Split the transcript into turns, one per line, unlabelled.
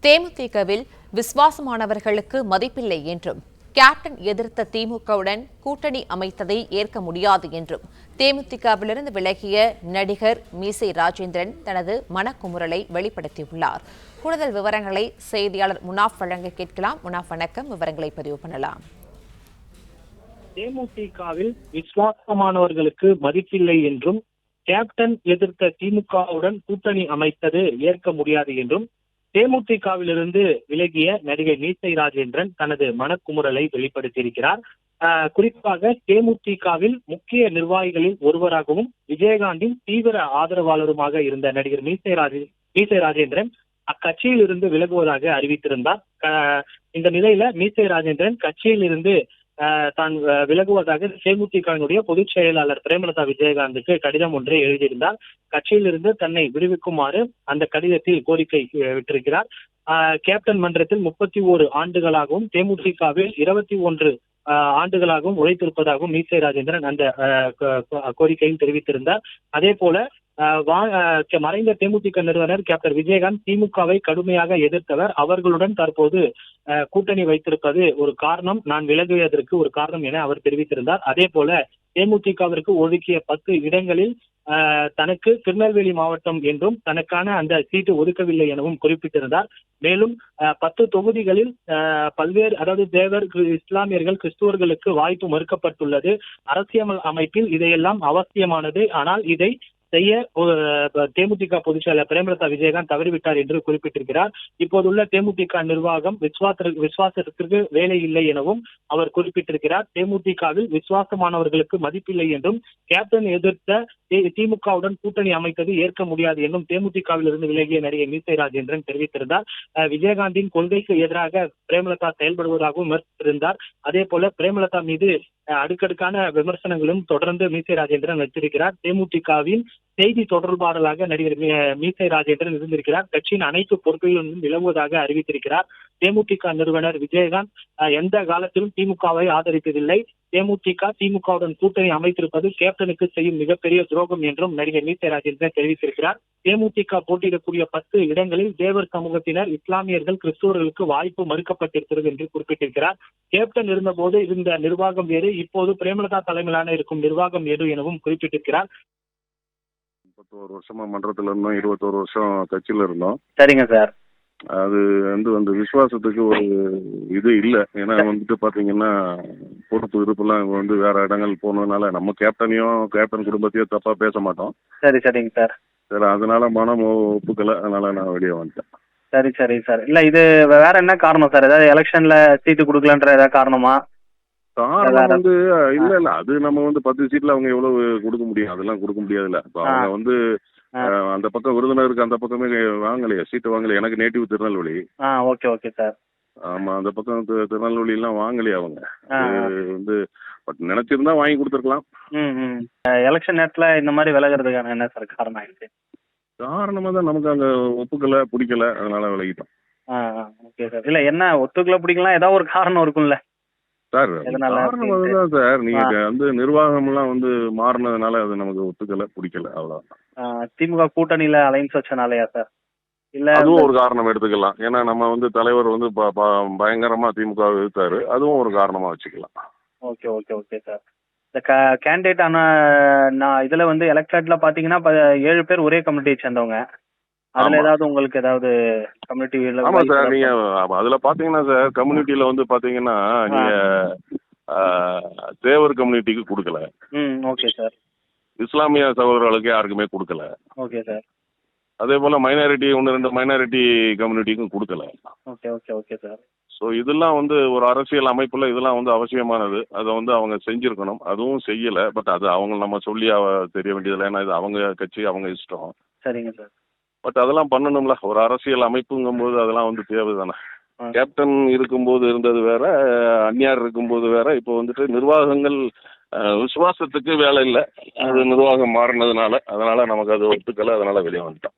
தேமுதிகவில் விசுவாசமானவர்களுக்கு மதிப்பில்லை என்றும், கேப்டன் எதிர்த்த திமுகவுடன் கூட்டணி அமைத்ததை ஏற்க முடியாது என்றும் தேமுதிகவிலிருந்து விலகிய நடிகர் மீசை ராஜேந்திரன் தனது மனக்குமுறலை வெளிப்படுத்தியுள்ளார். கூடுதல் விவரங்களை செய்தியாளர் முனாஃப் வழங்க கேட்கலாம். முனாஃப், வணக்கம். விவரங்களை பதிவு பண்ணலாம்.
தேமுதிகவில் விசுவாசமானவர்களுக்கு மதிப்பில்லை என்றும், கேப்டன் எதிர்த்த திமுகவுடன் கூட்டணி அமைத்தது ஏற்க முடியாது என்றும் தேமுதிகவிலிருந்து விலகிய நடிகை மீசை ராஜேந்திரன் தனது மனக்குமுறலை வெளிப்படுத்தியிருக்கிறார். குறிப்பாக தேமுதிகவில் முக்கிய நிர்வாகிகளில் ஒருவராகவும் விஜயகாந்தின் தீவிர ஆதரவாளருமாக இருந்த நடிகர் மீசை ராஜேந்திரன் அக்கட்சியில் இருந்து விலகுவதாக அறிவித்திருந்தார். இந்த நிலையில மீசை ராஜேந்திரன் கட்சியில் இருந்து தான் விலகுவதாக தேமுதிகவினுடைய பொதுச் செயலாளர் பிரேமலதா விஜயகாந்துக்கு கடிதம் ஒன்றை எழுதியிருந்தார். கட்சியிலிருந்து தன்னை விடுவிக்குமாறு அந்த கடிதத்தில் கோரிக்கை விட்டிருக்கிறார். கேப்டன் மன்றத்தில் 31 ஆண்டுகளாகவும் தேமுதிகவில் 21 ஆண்டுகளாகவும் உழைத்திருப்பதாகவும் மீசை ராஜேந்திரன் அந்த கோரிக்கையில் தெரிவித்திருந்தார். அதே போல மறைந்த தேமுதிக நிறுவனர் கேப்டன் விஜயகாந்த் திமுகவை கடுமையாக எதிர்த்தவர். அவர்களுடன் தற்போது கூட்டணி வைத்திருப்பது ஒரு காரணம், நான் விலகுவதற்கு ஒரு காரணம் என அவர் தெரிவித்திருந்தார். அதே போல தேமுதிகவிற்கு ஒதுக்கிய 10 இடங்களில் தனக்கு திருநெல்வேலி மாவட்டம் என்றும் தனக்கான அந்த சீட்டு ஒதுக்கவில்லை எனவும் குறிப்பிட்டிருந்தார். மேலும் 10 தொகுதிகளில் பல்வேறு, அதாவது தேவர், இஸ்லாமியர்கள், கிறிஸ்துவர்களுக்கு வாய்ப்பு மறுக்கப்பட்டுள்ளது. அரசியல் அமைப்பில் இதையெல்லாம் அவசியமானது, ஆனால் இதை செய்ய தேமுதிக பொதுச் செயலாளர் பிரேமலதா விஜயகாந்த் தவறிவிட்டார் என்று குறிப்பிட்டிருக்கிறார். இப்போதுள்ள தேமுதிக நிர்வாகம் விசுவாசத்திற்கு வேலை இல்லை எனவும் அவர் குறிப்பிட்டிருக்கிறார். தேமுதிகவில் விசுவாசமானவர்களுக்கு மதிப்பில்லை என்றும், கேப்டன் எதிர்த்த திமுகவுடன் கூட்டணி அமைத்தது ஏற்க முடியாது என்றும் தேமுதிகவில் இருந்து விலகிய நடிகை மீசை ராஜேந்திரன் தெரிவித்திருந்தார். விஜயகாந்தின் கொள்கைக்கு எதிராக பிரேமலதா செயல்படுவதாகவும் விமர்சித்திருந்தார். அதே போல பிரேமலதா மீது அடுக்கடுக்கான விமர்சனங்களும் தொடர்ந்து மீசை ராஜேந்திரன் வைத்திருக்கிறார். தேமுதிகவின் செய்தி தொடர்பாளராக நடிகர் மீசை ராஜேந்திரன் இருந்திருக்கிறார். கட்சியின் அனைத்து பொறுப்புகளிலும் விலகுவதாக அறிவித்திருக்கிறார். தேமுதிக நிறுவனர் விஜயகாந்த் எந்த காலத்திலும் திமுகவை ஆதரித்ததில்லை. திமுகவுடன் கூட்டணி அமைத்திருப்பது கேப்டனுக்கு செய்யும் மிகப்பெரிய துரோகம் என்றும் நடிகர் மீசை ராஜேந்திரன் தெரிவித்திருக்கிறார். தேமுதிக போட்டியிடக்கூடிய 10 இடங்களில் தேவர் சமூகத்தினர், இஸ்லாமியர்கள், கிறிஸ்துவர்களுக்கு வாய்ப்பு மறுக்கப்பட்டிருக்கிறது என்று குறிப்பிட்டிருக்கிறார். கேப்டன் இருந்தபோது இருந்த நிர்வாகம் வேறு, இப்போது பிரேமலதா தலைமையிலான இருக்கும் நிர்வாகம் வேறு எனவும் குறிப்பிட்டிருக்கிறார்.
31 வருஷமா மன்றத்துல இருந்தோம், 21 வருஷம் கட்சியில இருந்தோம்.
சரிங்க சார்.
அது அந்த விசுவாசத்துக்கு ஒரு இது இல்லை. ஏன்னா பாத்தீங்கன்னா பொறுப்பு இருப்பெல்லாம் வேற இடங்கள் போனதுனால நம்ம கேப்டன் குடும்பத்தையும் தப்பா பேச மாட்டோம்.
சரிங்க சார்.
சரி, அதனால மனம் ஒப்புக்கல, அதனால நான் வெளியே வந்துட்டேன்.
சரி சார். இல்ல, இது வேற என்ன காரணம் சார்? ஏதாவது எலெக்ஷன்ல சீட்டு கொடுக்கலன்ற ஏதாவது காரணமா?
காரணம் இல்ல அது நம்ம 10 சீட்ல அவங்க எவ்வளவு கொடுக்க முடியும்? அதெல்லாம் கொடுக்க முடியாதுல்ல. அவங்க அந்த பக்கம் விருதுநகருக்கு அந்த பக்கமே வாங்கலையா, சீட்டு வாங்கலையா? எனக்கு நேட்டிவ் திருநெல்வேலி.
Okay sir.
ஆமா, அந்த பக்கம் திருநெல்வேலி எல்லாம் வாங்கலையா அவங்க. பட் நினைச்சிருந்தா வாங்கி கொடுத்துருக்கலாம்.
எலெக்ஷன் நேரத்துல இந்த மாதிரி விலகிறதுக்கான என்ன சார் காரணம் ஆயிடுச்சு?
காரணமா தான் நமக்கு அங்க ஒப்புக்கல, பிடிக்கல, அதனால விலகிட்டோம்.
Okay sir. இல்ல, என்ன ஒத்துக்கல பிடிக்கலாம், ஏதாவது ஒரு காரணம் இருக்கும்ல
சார். காரணம் அதுதான் சார். நீங்க நிர்வாகம் எல்லாம் மாறினதுனால அது நமக்கு ஒத்துக்கல, பிடிக்கல, அவ்வளவுதான்.
திமுக கூட்டணியில அலைன்ஸ் வச்சனாலயா சார்? இல்ல,
அதுவும் ஒரு காரணம் எடுத்துக்கலாம். ஏன்னா நம்ம தலைவர் பயங்கரமா திமுக எதிர்த்தாரு, அதுவும் ஒரு காரணமா வச்சுக்கலாம்.
Okay sir. இந்த கேண்டிடேட் இதுல எலெக்டட்ல பாத்தீங்கன்னா 7 பேர் ஒரே கம்யூனிட்டியை சேர்ந்தவங்க. அதுல ஏதாவது உங்களுக்கு ஏதாவது கம்யூனிட்டி?
ஆமா சார், நீங்க அதுல பாத்தீங்கன்னா சார், கம்யூனிட்டியில பாத்தீங்கன்னா நீங்க தேவர் கம்யூனிட்டிக்கு கொடுக்கல.
Okay sir.
இஸ்லாமிய சகோதரர்களுக்கு யாருக்குமே கொடுக்கல.
Okay sir.
அதே போல மைனாரிட்டி 1-2 மைனாரிட்டி கம்யூனிட்டிக்கும் கொடுக்கல.
Okay sir.
ஸோ இதெல்லாம் ஒரு அரசியல் அமைப்புல இதெல்லாம் அவசியமானது. அதை அவங்க செஞ்சிருக்கணும். அதுவும் செய்யல. பட் அது அவங்க நம்ம சொல்லி தெரிய வேண்டியதில்லை. ஏன்னா இது அவங்க கட்சி, அவங்க இஷ்டம்.
சரிங்க சார்.
பட் அதெல்லாம் பண்ணணும்ல. ஒரு அரசியல் அமைப்புங்கும் போது அதெல்லாம் தேவை தானே. கேப்டன் இருக்கும்போது இருந்தது வேற, அந்நியார் இருக்கும்போது வேற. இப்போ நிர்வாகங்கள் விசுவாசத்துக்கு வேலை இல்லை. அது நிர்வாகம் மாறினதுனால, அதனால நமக்கு அது ஒத்துக்கல, அதனால வெளியே வந்துட்டோம்.